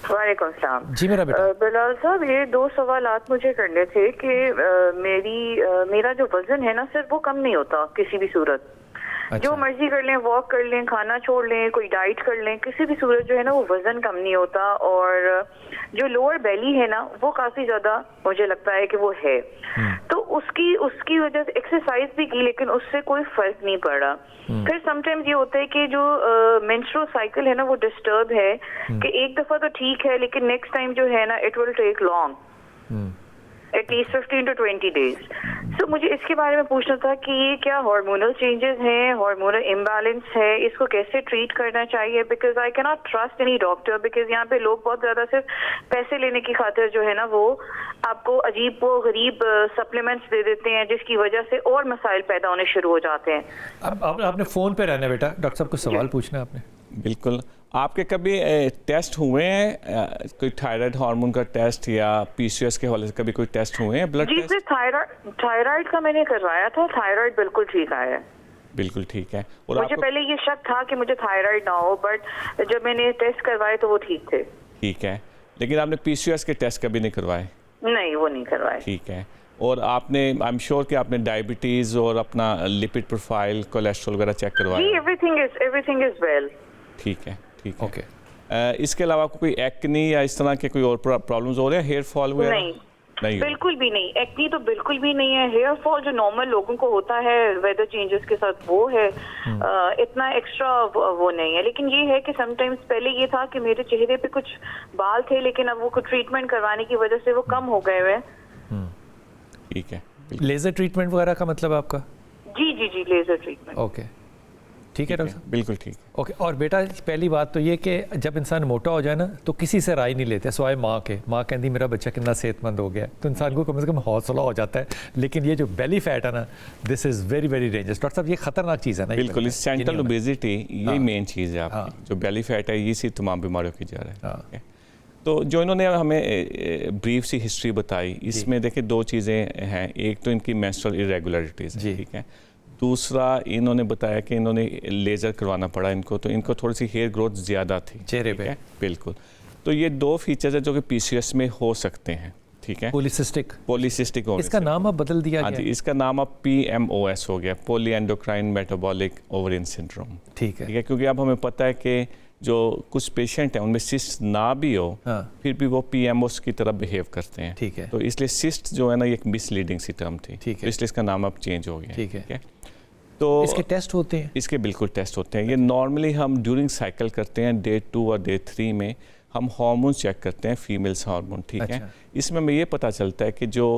वालेकुम सलाम। जी मेरा बेटा। बिलाल साहब, ये 2 सवालात मुझे करने थे कि मेरा जो वजन है ना सर, वो कम नहीं होता किसी भी सूरत। अच्छा। जो मर्जी कर लें, वॉक कर लें, खाना छोड़ लें, कोई डाइट कर लें, किसी भी सूरत जो है ना वो वजन कम नहीं होता। और जो लोअर बेली है ना वो काफी ज्यादा मुझे लगता है कि वो है। तो उसकी वजह से एक्सरसाइज भी की, लेकिन उससे कोई फर्क नहीं पड़ा। फिर समटाइम्स ये होता है कि जो मेंस्ट्रुअल साइकिल है ना वो डिस्टर्ब है, कि एक दफा तो ठीक है लेकिन नेक्स्ट टाइम जो है ना it will take long, at least 15 to 20 days। So मुझे इसके बारे में पूछना था कि ये क्या हार्मोनल चेंजेस हैं, हार्मोनल इम्बैलेंस है, इसको कैसे ट्रीट करना चाहिए? Because I can not trust any doctor, because यहाँ पे लोग बहुत ज्यादा सिर्फ पैसे लेने की खातिर जो है ना वो आपको अजीब वो गरीब सप्लीमेंट्स दे देते हैं, जिसकी वजह से और मसाइल पैदा होने शुरू हो जाते हैं। अब आपने फ़ोन पे रहना है बेटा, डॉक्टर साहब को सवाल पूछना है आपने। बिल्कुल। आपके कभी टेस्ट हुए हैं, कोई थायराइड हार्मोन का टेस्ट या पीसीओएस के हवाले से कभी कोई टेस्ट हुए हैं, ब्लड टेस्ट? जी, थायराइड का मैंने करवाया था, थायराइड बिल्कुल ठीक आया है। बिल्कुल ठीक है। और मुझे पहले ये शक था कि मुझे थायराइड ना हो, बट जब मैंने टेस्ट करवाए तो वो ठीक थे। ठीक है, लेकिन आपने पीसीओएस के टेस्ट कभी नहीं करवाए? नहीं, वो नहीं करवाए। ठीक है। और आपने, आई एम श्योर कि आपने डायबिटीज़ और अपना लिपिड प्रोफाइल, कोलेस्ट्रॉल वगैरह चेक करवाया? जी, एवरीथिंग इज वेल। ठीक है, ठीक है। ओके। इसके अलावा आपको कोई एक्नी या इस तरह के कोई और प्रॉब्लम्स हो रहे हैं, हेयर फॉल वगैरह? नहीं, बिल्कुल भी नहीं। एक्नी तो बिल्कुल भी नहीं है। हेयर फॉल जो नॉर्मल लोगों को होता है वेदर चेंजेस के साथ वो है, इतना एक्स्ट्रा वो नहीं है। लेकिन ये है कि समटाइम्स पहले ये था कि मेरे चेहरे पे कुछ बाल थे, लेकिन अब वो कुछ ट्रीटमेंट करवाने की वजह से वो कम हो गए हुए। ठीक है। लेज़र ट्रीटमेंट वगैरह का मतलब आपका? जी, लेजर ट्रीटमेंट। ओके, ठीक है डॉक्टर साहब। बिल्कुल ठीक। ओके। और बेटा पहली बात तो ये कि जब इंसान मोटा हो जाए ना तो किसी से राय नहीं लेते सिवाय माँ के। माँ कहती मेरा बच्चा कितना सेहतमंद हो गया, तो इंसान को कम से कम हौसला हो जाता है। लेकिन ये जो बेली फैट है ना, this is very very dangerous. Doctor साहब ये खतरनाक चीज़ है ना? बिल्कुल, इस सेंट्रल ओबेसिटी यही मेन चीज़ है आपकी। जो बेली फैट है इसी तमाम बीमारियों की जड़ है। तो जो इन्होंने हमें ब्रीफ सी हिस्ट्री बताई, इसमें देखिए 2 चीज़ें हैं। एक तो इनकी मेंस्ट्रुअल इरेगुलरिटीज़, ठीक है। दूसरा इन्होंने बताया कि इन्होंने लेज़र करवाना पड़ा इनको, तो इनको थोड़ी सी हेयर ग्रोथ ज़्यादा थी चेहरे पे। बिल्कुल। तो ये 2 फीचर्स है जो कि पीसीओएस में हो सकते हैं, ठीक है। पॉलीसिस्टिक इसका नाम अब बदल दिया गया। जी, इसका नाम अब PMOS हो गया, poly endocrine metabolic ovarian syndrome. ठीक है, क्योंकि अब हमें पता है कि जो कुछ पेशेंट हैं उनमें सिस्ट ना भी हो, फिर भी वो PMOS की तरह बिहेव करते हैं। ठीक है। तो इसलिए सिस्ट जो है ना, ये एक मिसलीडिंग सी टर्म थी, ठीक है। तो इसलिए इसका नाम अब चेंज हो गया। ठीक है। तो इसके टेस्ट होते हैं? इसके बिल्कुल टेस्ट होते हैं। ये नॉर्मली हम ड्यूरिंग साइकिल करते हैं, डे 2 और डे 3 में हम हार्मोन चेक करते हैं, फीमेल्स हार्मोन, ठीक है। इसमें हमें ये पता चलता है कि जो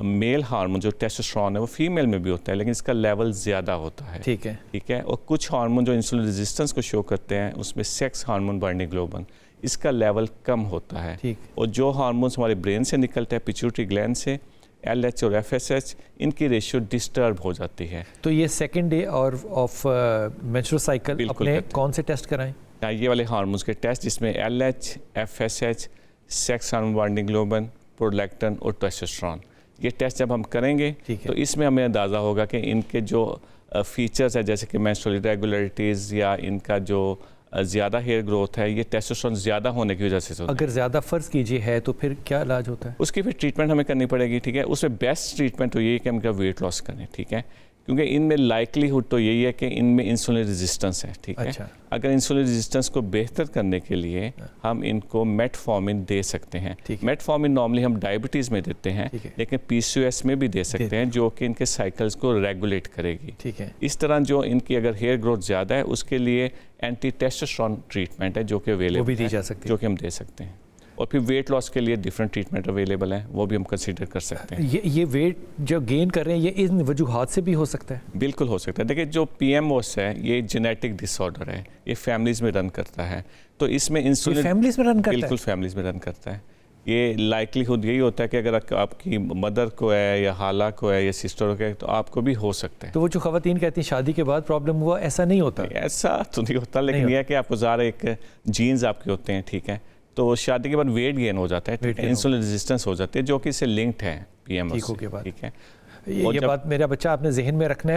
मेल हार्मोन जो टेस्टोस्टेरोन है वो फीमेल में भी होता है, लेकिन इसका लेवल ज़्यादा होता है। ठीक है, ठीक है। और कुछ हार्मोन जो इंसुलिन रेजिस्टेंस को शो करते हैं, उसमें सेक्स हार्मोन बाइंडिंग ग्लोबुलिन, इसका लेवल कम होता है। ठीक। और जो हार्मोन्स हमारे ब्रेन से निकलते हैं, पिट्यूटरी ग्लैंड से, LH और FSH, इनकी रेशियो डिस्टर्ब हो जाती है। तो ये सेकेंड डे और ऑफ मेंस्ट्रुअल साइकिल अपने कौन से टेस्ट कराएं? ये वाले हार्मोन्स के टेस्ट जिसमें LH, FSH, sex hormone binding globulin, prolactin और टेस्टोस्टेरोन, ये टेस्ट जब हम करेंगे तो इसमें हमें अंदाज़ा होगा कि इनके जो फीचर्स है, जैसे कि मेंस्ट्रुअल इरेगुलरिटीज़ या इनका जो ज़्यादा हेयर ग्रोथ है, ये टेस्टोस्टेरोन ज़्यादा होने की वजह से होता है। अगर ज़्यादा फ़र्ज़ कीजिए है तो फिर क्या इलाज होता है? उसकी फिर ट्रीटमेंट हमें करनी पड़ेगी, ठीक है। उसमें बेस्ट ट्रीटमेंट तो यही है कि हम इनका वेट लॉस करें, ठीक है। क्योंकि इनमें लाइकलीहुड तो यही है कि इनमें इंसुलिन रेजिस्टेंस है, ठीक है। अगर इंसुलिन रेजिस्टेंस को बेहतर करने के लिए हम इनको मेटफॉर्मिन दे सकते हैं। मेटफॉर्मिन नॉर्मली हम डायबिटीज़ में देते हैं, लेकिन PCOS में भी दे सकते हैं, जो कि इनके साइकिल्स को रेगुलेट करेगी। ठीक है। इस तरह जो इनकी अगर हेयर ग्रोथ ज़्यादा है उसके लिए एंटी टेस्टोस्टेरोन ट्रीटमेंट है जो कि अवेलेबल भी दी जा सकती है, जो कि हम दे सकते हैं। और फिर वेट लॉस के लिए डिफरेंट ट्रीटमेंट अवेलेबल है, वो भी हम कंसीडर कर सकते हैं। ये वेट जो गेन कर रहे हैं ये इन वजूहात से भी हो सकता है? बिल्कुल हो सकता है। देखिए जो PMOS है ये जेनेटिक डिसऑर्डर है, ये फैमिलीज़ में रन करता है। तो इसमें इंसुलिन फैमिलीज़ में रन करता है? बिल्कुल फैमिलीज़ में रन करता है। ये लाइकलीहुड यही होता है कि अगर आपकी मदर को है या हाला को है या सिस्टर को है तो आपको भी हो सकता है। तो वो जो ख़वातीन कहती हैं शादी के बाद प्रॉब्लम हुआ, ऐसा नहीं होता? ऐसा तो नहीं होता, लेकिन यह है कि आपको ज़्यादा एक जीन्स आपके होते हैं, ठीक है। तो शादी के बाद वेट गेन हो जाता है, इंसुलिन रेजिस्टेंस हो जाती है, जो कि इससे लिंक्ड है PMOS, ठीक है। ये बात मेरा बच्चा आपने जहन में रखना है।